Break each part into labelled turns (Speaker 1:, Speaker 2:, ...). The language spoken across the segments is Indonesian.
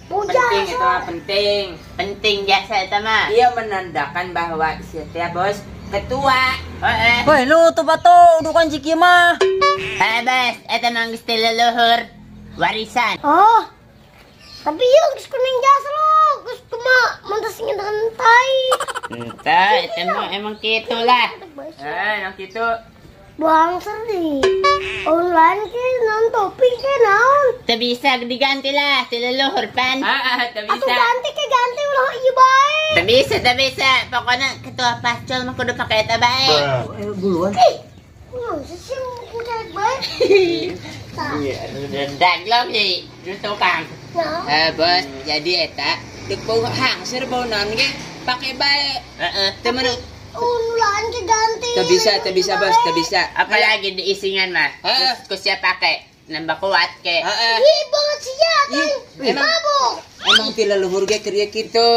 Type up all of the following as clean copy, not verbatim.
Speaker 1: Penting itu mah penting.
Speaker 2: Penting jasa itu mah.
Speaker 1: Ia menandakan bahwa setiap bos ketua.
Speaker 3: Woi, lu tuh batu udukan ciki mah.
Speaker 2: Bos, itu mah geus teu leluhur warisan.
Speaker 4: Oh. Tapi yuk geus kuning jasa lo, geus cuma mantas ngentai.
Speaker 2: Entah, itu mah emang gitulah.
Speaker 1: Yang gitu.
Speaker 4: Buang seri. Online ke non topi ke naon.
Speaker 2: Teu bisa diganti lah, teu leluhur pan.
Speaker 1: Teu
Speaker 4: Atuh
Speaker 1: bisa.
Speaker 4: ganti ke ganti ulah ieu bae.
Speaker 2: Teu bisa. Pokoknya ketua pascol mah kudu pakai eta bae.
Speaker 3: Buluan.
Speaker 4: Naon sih kudu bae.
Speaker 2: Iya, daglom sih, du tukang. Bos, jadi eta
Speaker 1: Dek bau hangsir bau naon ge pake bae. Teu meunang.
Speaker 4: Online ke ganti.
Speaker 1: Teu bisa bos, teu bisa.
Speaker 2: apalagi diisingan mah. Terus siap pakai nambah kuat ke.
Speaker 4: Ih, banget sih ya, kan.
Speaker 1: Emang
Speaker 4: Mabuk.
Speaker 1: emang ti leluhur ge keur ieu kitu.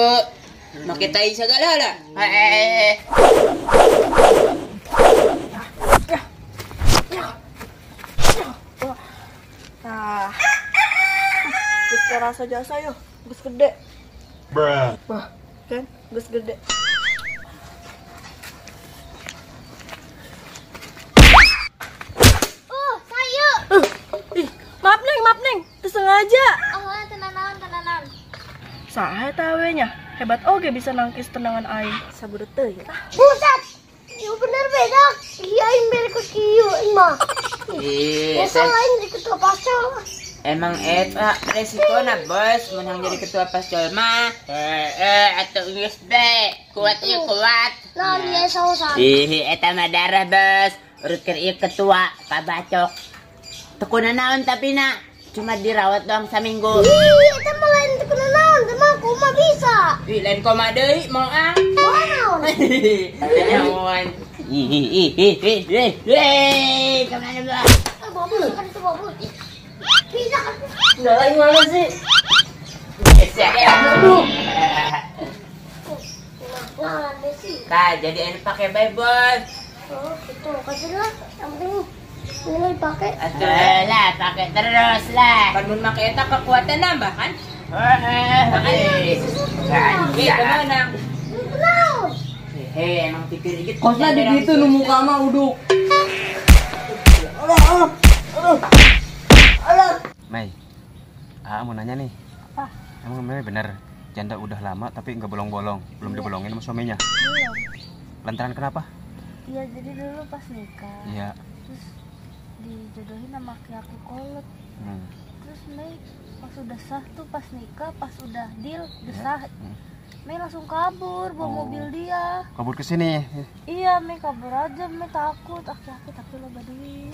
Speaker 1: Make tai sagala lah.
Speaker 3: Nah. Geus rasa jasa yo, geus gede. Wah, kan geus gede.
Speaker 4: Saya.
Speaker 3: Ih, maaf neng, teu sengaja.
Speaker 4: Oh, tenanan.
Speaker 3: Saha eta we nya? Hebat oge bisa nangkis tendangan aing. Sabudeut teuing.
Speaker 4: Buset. Ieu bener beda. Iya, aing bere ku kieu mah. Ya salahin di ketua pasal.
Speaker 1: Emang eta resiko na bos menang jadi ketua pascol mah.
Speaker 2: Atuh geus be, kuat ieu kuat.
Speaker 4: Nah, dia sausan.
Speaker 2: Eta mah darah bos. Urut keur ieu ketua pabacok. Tekuna naon tapi na cuma dirawat doang saminggu.
Speaker 4: Itu mah lain tekuna naon, teman aku mah bisa.
Speaker 1: Ih, lain koma deui mau ah.
Speaker 4: Wow.
Speaker 1: Nyawan.
Speaker 2: Kemana bos?
Speaker 4: Babu, kan itu babu. Bisa kan?
Speaker 3: Udah lain mana sih?
Speaker 4: Nah, Desi.
Speaker 1: Tah, jadi enak pakai bae bos.
Speaker 4: Oh, itu kasih lah. Yang penting ini dipakai.
Speaker 2: Lah, pakai terus lah.
Speaker 1: Kan mun make eta kekuatan nambah kan? Ih, kemana?
Speaker 4: Naon?
Speaker 1: Emang pikir dikit.
Speaker 3: Kosnya di gitu nu muka mah uduk.
Speaker 5: Mei, mau nanya nih.
Speaker 3: Apa?
Speaker 5: Emang Mei bener janda udah lama tapi nggak bolong-bolong, belum dibolongin sama suaminya?
Speaker 6: Belum.
Speaker 5: Lantaran kenapa?
Speaker 6: Iya, jadi dulu pas nikah.
Speaker 5: Iya.
Speaker 6: Terus dijodohin sama laki-laki kolot. Terus Mei pas udah sah tuh pas nikah, pas udah deal, udah sah. Mei langsung kabur bawa mobil dia.
Speaker 5: Kabur ke sini.
Speaker 6: Iya, Mei kabur aja, Mei takut. Aki-aki tapi lo duit.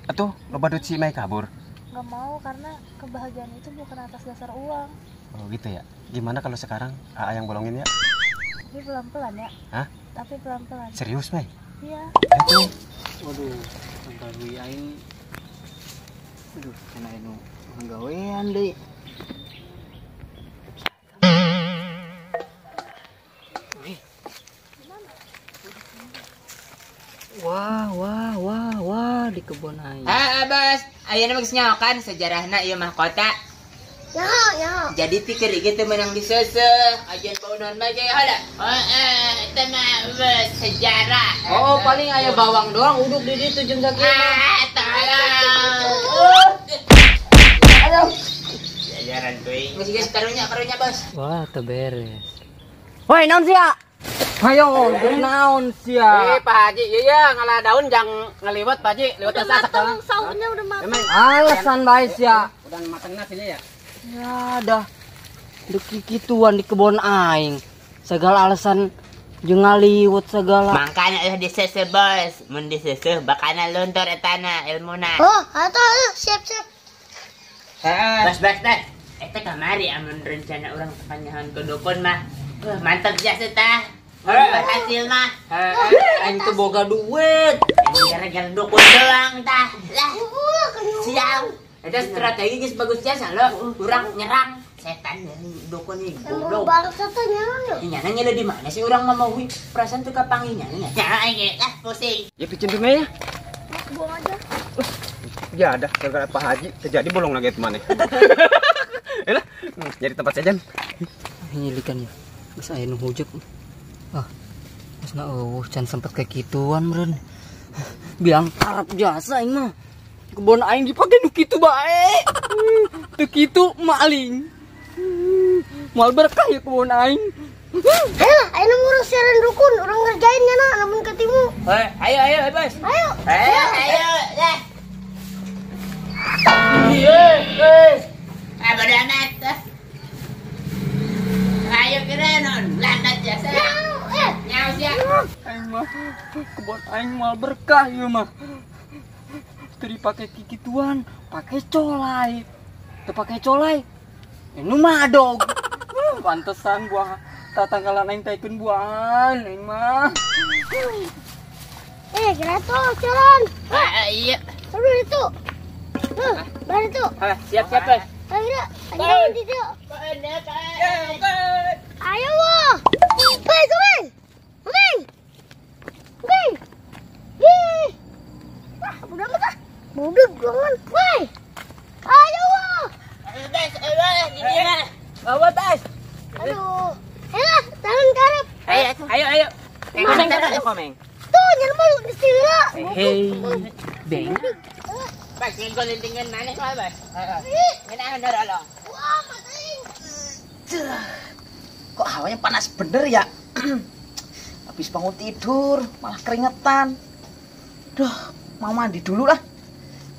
Speaker 5: Atuh, lo badut si Mei kabur.
Speaker 6: Gak mau karena kebahagiaan itu bukan atas dasar uang.
Speaker 5: Oh gitu ya. Gimana kalau sekarang AA yang bolongin ya?
Speaker 6: Tapi pelan-pelan ya.
Speaker 5: Hah?
Speaker 6: Tapi pelan-pelan.
Speaker 5: Serius Mei?
Speaker 6: Iya.
Speaker 5: Aduh.
Speaker 7: Waduh, tanggal wi aing. Aduh, kena anu nggawean deui. Wah, di kebun aing.
Speaker 1: Bos, ayeuna mah geus nyaokan sejarahna ieu mahkota.
Speaker 4: Ya.
Speaker 1: Jadi pikir gitu menang di seuseuh, ajeun bau naon mah ge ada.
Speaker 2: Itu mah bos sejarah.
Speaker 7: Oh, paling aya bawang doang uduk di ditu jeung sakieu.
Speaker 2: Tolong. Jajaran teuing.
Speaker 1: Geus geus karunya bos.
Speaker 7: Wah, teu beres.
Speaker 3: Woi, naon sia? Hayo, naon sia?
Speaker 7: Pak Haji, iya ngalah daun jang ngeliwat Pak Haji, liwat sasak
Speaker 6: Matang, saurnya udah matang.
Speaker 7: Emang
Speaker 3: Alasan bae sia.
Speaker 7: udah mateng nasinya ya?
Speaker 3: Ya dah. Deki kituan di kebun aing. Segala alasan jeung ngaliwat segala.
Speaker 2: Makanya udah diseseh bos. Mun diseseh bakana luntur etana ilmuna.
Speaker 4: Oh, siap.
Speaker 2: Bos. Eta kamari amun rencana urang kepanjahan ke dukun mah. Mantap jasa tah. Hasil mah.
Speaker 3: Aing teu boga duit.
Speaker 2: Emang gara-gara dukun doang tah. Lah, siap.
Speaker 1: Eta strategi geus bagus jasa lo, urang nyerang setan dari dukun ieu
Speaker 4: Emang
Speaker 1: goblok.
Speaker 4: bangsa teh nyaon ya?
Speaker 1: Nya nanya di mana sih urang mah mau perasaan teu kapanginya nya.
Speaker 2: Ya, pusing.
Speaker 7: Ya picin dulu ya.
Speaker 6: Buang aja.
Speaker 5: Ya ada, gara-gara Pak Haji terjadi bolong lagi teman nih. Elah, jadi tempat saja.
Speaker 3: Nyilikan ya. Geus aya nu hujek. Ah. Geus na can sempet kayak gituan meureun. Biang tarap jasa aing mah. Kebon aing dipake nu kitu bae. Teu kitu maling. Moal berkah ya kebon aing.
Speaker 4: Ayolah, ayo ngurus siaran dukun, orang ngerjain ya nak, namun ketemu.
Speaker 2: Ayo, bos.
Speaker 4: Ayo.
Speaker 2: Ayo, dah. Bodo amat. Ayo kira non, landat jasa. Nyaw siap.
Speaker 3: Aing mah kebon aing moal berkah ieu mah. Teu dipake kikituan, pake colai. Teu pake colai. Nu madog. Pantesan buah tatanggalan aing taikeun buahan aing mah.
Speaker 4: Kira tuh jalan.
Speaker 2: Iya.
Speaker 4: Aduh itu. Balik tuh.
Speaker 2: Siap, bos.
Speaker 4: Ayo, ayo di situ. Ayo, wah. Beng. Udah mah. Udah jangan. Woi. Ayo, wah.
Speaker 2: Bawa tas.
Speaker 4: Aduh. Ayolah, tangan karep.
Speaker 2: Ayo. Komeng.
Speaker 4: Tuh, jangan malu di sini lah.
Speaker 3: Hei, beng.
Speaker 2: Bos, nggolintingan mana soal, bos? Ini bener lo.
Speaker 4: Wah, matain.
Speaker 8: Kok hawanya panas bener ya? Habis bangun tidur malah keringetan. Duh, mau mandi dulu lah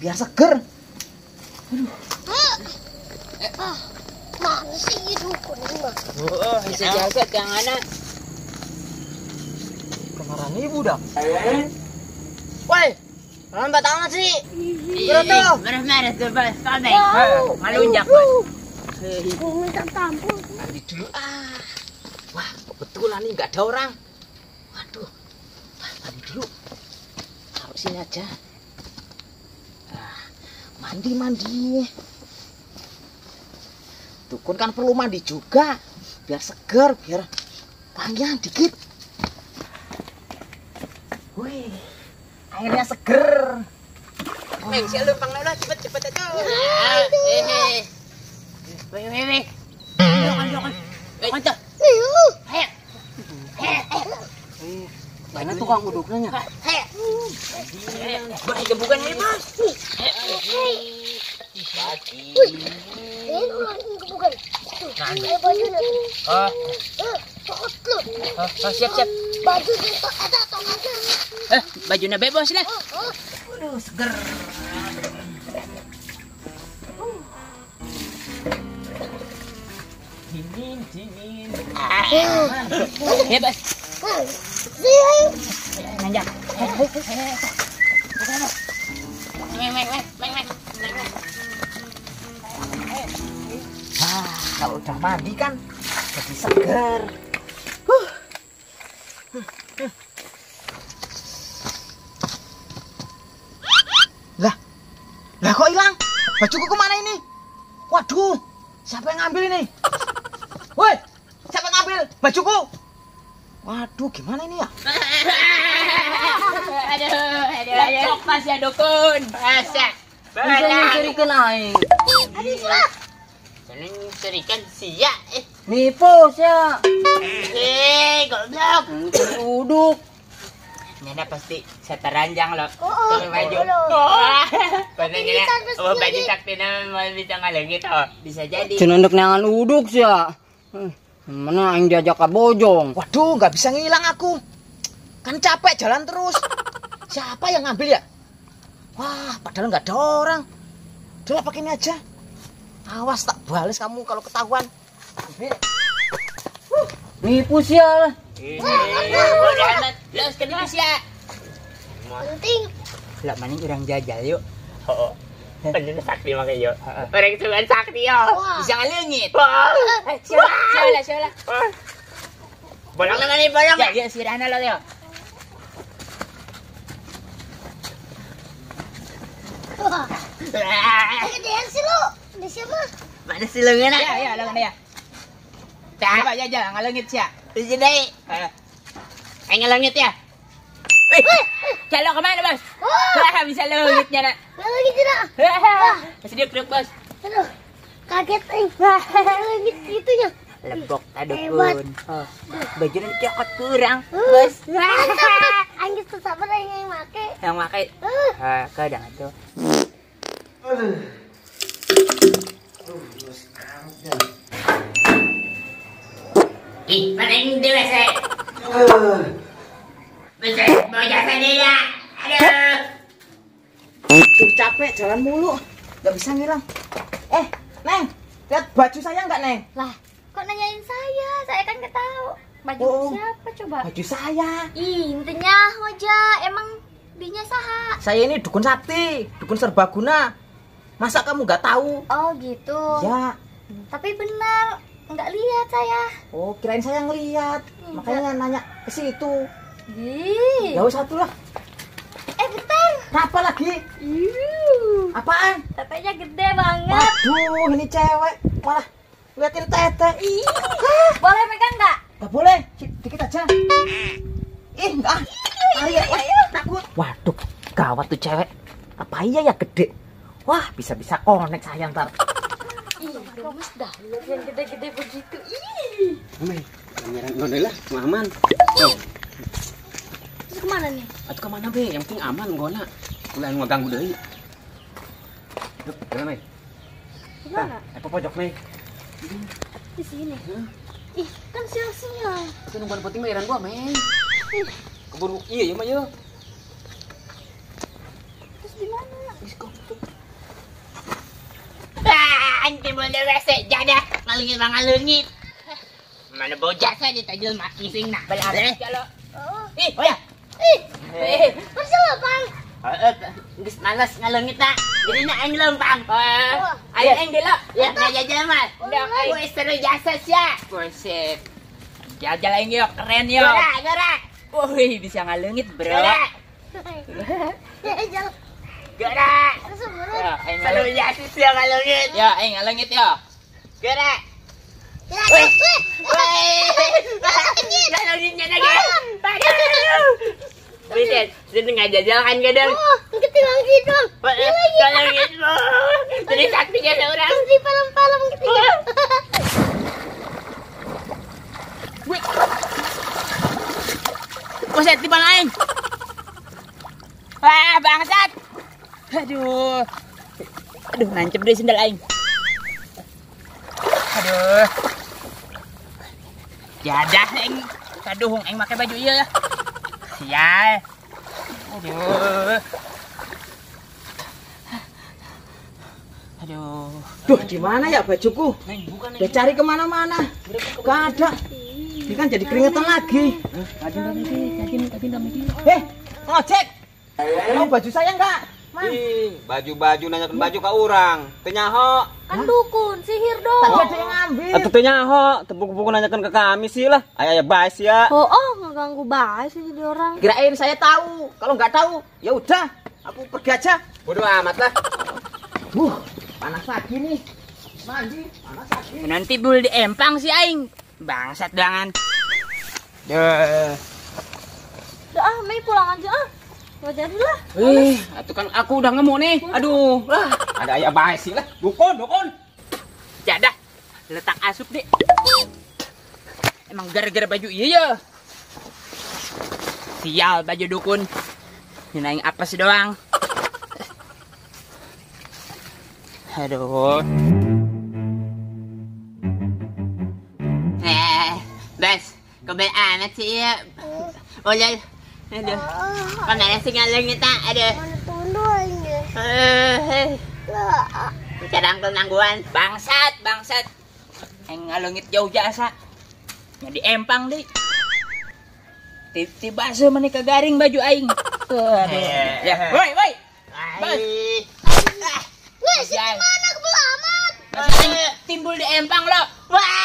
Speaker 8: biar seger.
Speaker 4: Mana sih dukun ini mah?
Speaker 2: Bisa jasa yang mana?
Speaker 3: Kemarin ibu dah.
Speaker 8: Woi, lambat amat sih.
Speaker 2: Marah tuh, bos. Komeng. Malunjak, bos.
Speaker 4: Mau minta tampung.
Speaker 8: Mandi dulu Wah, kebetulan nih nggak ada orang. Waduh, mandi dulu. Taruh sini aja. Mandi. Dukun kan perlu mandi juga, biar seger, biar wangian dikit. Wih, airnya seger.
Speaker 2: Meng, siap lu pangnola cepet aja. Weh. Mantap. Ayo.
Speaker 3: Mana tukang uduknya?
Speaker 2: Bukan ini, bos.
Speaker 4: Ini ulang ini bukan. Ayo bajunya tuh. Tokot lu.
Speaker 2: Siap.
Speaker 4: Baju itu ada tokotnya.
Speaker 2: Bajunya bebas lah.
Speaker 8: Waduh, seger.
Speaker 2: Dingin. Ya, bos.
Speaker 4: Ayo.
Speaker 2: Nanjak. Meng.
Speaker 8: Kalau udah mandi kan jadi seger. Lah kok hilang? Bajuku kemana ini? Waduh, siapa yang ngambil ini? Woi, siapa yang ngambil bajuku? Waduh, gimana ini ya?
Speaker 2: Aduh. Pas ya dukun. Masa.
Speaker 3: Bisa nyurikeun aing.
Speaker 2: Jangan cerikan sia.
Speaker 3: Nipu sia.
Speaker 2: Goblok.
Speaker 3: Uduk.
Speaker 2: Nyana pasti setaranjang lo.
Speaker 4: Oh,
Speaker 2: baju. Padahal baju sakti nama mau bisa ngalengit bisa jadi.
Speaker 3: Cenunduk neangan uduk sia. Mana aing diajak ka bojong.
Speaker 8: Waduh, nggak bisa ngilang aku. Kan capek jalan terus. Siapa yang ngambil ya? Wah, padahal nggak ada orang. Udah lah, pakai ini aja. Awas tak balas kamu kalau ketahuan.
Speaker 3: Nipu sia lah.
Speaker 2: Bodoh amat. Los ke Indonesia.
Speaker 4: Penting.
Speaker 2: Lah maning urang jajal yuk. Heeh. Pengen sakti make yo. Orang tuan sakti yo. Bisa ngalengit. Siala. Bolong nang ni bolong. Ya sirana lo yo.
Speaker 4: Kegedean sih lu. Di siapa?
Speaker 2: Mana silungan?
Speaker 7: Ya, lengan ya.
Speaker 2: Tak
Speaker 7: Coba aja ngalengit sia.
Speaker 2: di sini. Ngalengit ya.
Speaker 1: Calo kemana bos? Wah, bisa leungitnya nak.
Speaker 4: Lagi tidak.
Speaker 1: Masih dia keruk bos.
Speaker 4: Aduh, kaget lagi gitunya.
Speaker 1: Lebok tadi
Speaker 4: Hebat.
Speaker 1: pun. Oh, baju dan cokot kurang bos.
Speaker 4: Anjir susah pada yang make.
Speaker 1: Yang pakai. Kadang itu. Ih, mana yang dewasa? Bisa, mau jasa dia. Aduh.
Speaker 8: Tuh capek jalan mulu. Gak bisa ngilang. Neng, lihat baju saya nggak, Neng?
Speaker 6: Lah, kok nanyain saya? Saya kan nggak tahu. Baju
Speaker 8: Oh.
Speaker 6: siapa coba?
Speaker 8: Baju saya.
Speaker 6: Ih, intinya Hoja, emang dinya saha?
Speaker 8: Saya ini dukun sakti, dukun serbaguna. Masa kamu nggak tahu?
Speaker 6: Oh gitu.
Speaker 8: Ya.
Speaker 6: Tapi benar, nggak lihat saya.
Speaker 8: Oh, kirain saya ngeliat. Makanya nanya ke situ.
Speaker 6: Ih.
Speaker 8: Ya satu lah.
Speaker 6: Bentar.
Speaker 8: Apa lagi? Apaan?
Speaker 6: Tetenya gede banget.
Speaker 8: Waduh, ini cewek malah liatin tete.
Speaker 6: Boleh pegang nggak?
Speaker 8: Gak boleh, dikit aja. Enggak. Lari ya, takut. Waduh, gawat tuh cewek. Apa iya ya gede? Wah, bisa-bisa connect saya ntar.
Speaker 6: Ih, gemes dah. Lihat yang gede-gede begitu. Ih.
Speaker 5: Amai, pangeran gondela, aman.
Speaker 6: Terus kemana nih?
Speaker 5: Atuh kemana be? Yang penting aman gona. Ulah anu ngaganggu deui. Duh, jalan Mai.
Speaker 6: Gimana?
Speaker 5: Apa pojok Mai?
Speaker 6: Di sini. Ih, kan siang-siang.
Speaker 5: Itu nungguan penting mah gua, Mai. Keburu iya ya, Mai ya.
Speaker 6: Terus di mana?
Speaker 1: Anjing boleh rese jadah ngalungit ngalungit. Mana bau jasa di tajul maki sing nak belarang kalau. Ih, oh ya.
Speaker 4: Masa lapang?
Speaker 1: Geus malas ngalungit tak. Jadi nak aing lempang. Ayo aing delok. Ya ngajajal mah. Udah aing seru jasa sia. Buset. Jajal aing yo keren yo. Gerak. Wih, bisa ngalungit, Bro.
Speaker 4: Jalan.
Speaker 1: Gerak.
Speaker 4: Sebenarnya.
Speaker 1: Ya, aing seru jasa sia ngalungit. Ya, aing ngalungit yo. Gerak. Ngalungitnya lagi. Aduh. Jadi ngajajal kan kadang.
Speaker 4: Ketinggalan gitu.
Speaker 1: Kalau gitu. Jadi saktinya seorang.
Speaker 4: Di palam-palam ketinggalan.
Speaker 1: Buset di lain. Wah, bangsat. Aduh. Aduh, nancep deh sendal aing. Aduh. Jadah aing. Aduh, aing pakai baju ieu ya. Sial. Aduh. Aduh.
Speaker 8: Duh, di mana ya bajuku? Udah cari kemana-mana. Gak ada. Ini kan jadi keringetan lagi. Ngojek. Mau baju saya enggak?
Speaker 5: Ih, baju-baju nanyakeun baju ka urang. Teu nyaho.
Speaker 6: Kan dukun, sihir dong.
Speaker 8: Tadi ada yang ngambil.
Speaker 5: Atuh teu nyaho, teu buku-buku nanyakeun ke kami sih lah. Aya baes ya.
Speaker 6: Ngeganggu banget sih jadi orang.
Speaker 8: Kirain saya tahu. Kalau nggak tahu, ya udah. Aku pergi aja.
Speaker 5: Bodoh amat lah.
Speaker 8: Panas lagi nih. Mandi, panas lagi.
Speaker 1: Nanti bul di empang si aing. Bangsat dangan. Duh.
Speaker 6: Udah Mei pulang aja Gak jadi lah.
Speaker 5: Atuh kan aku udah ngemu nih. Aduh, lah. Ada aya baes sih lah. Dukun.
Speaker 1: Jadah. Letak asup deh. Emang gara-gara baju iya ya. Sial baju dukun. Ini aing apa sih doang. Aduh. Bes, kebel amat sih ya. Oleh. Aduh. Kamera sih ngalungit tak. Aduh.
Speaker 4: Mana tunduk ini?
Speaker 1: Bicara nangguan. Bangsat. Aing ngalungit jauh jasa. Jadi empang deh. Tiba-tiba sama nih kegaring baju aing. Ya, woi. Bos.
Speaker 4: Wih, si mana kebel amat?
Speaker 1: Timbul di empang lo. Wah.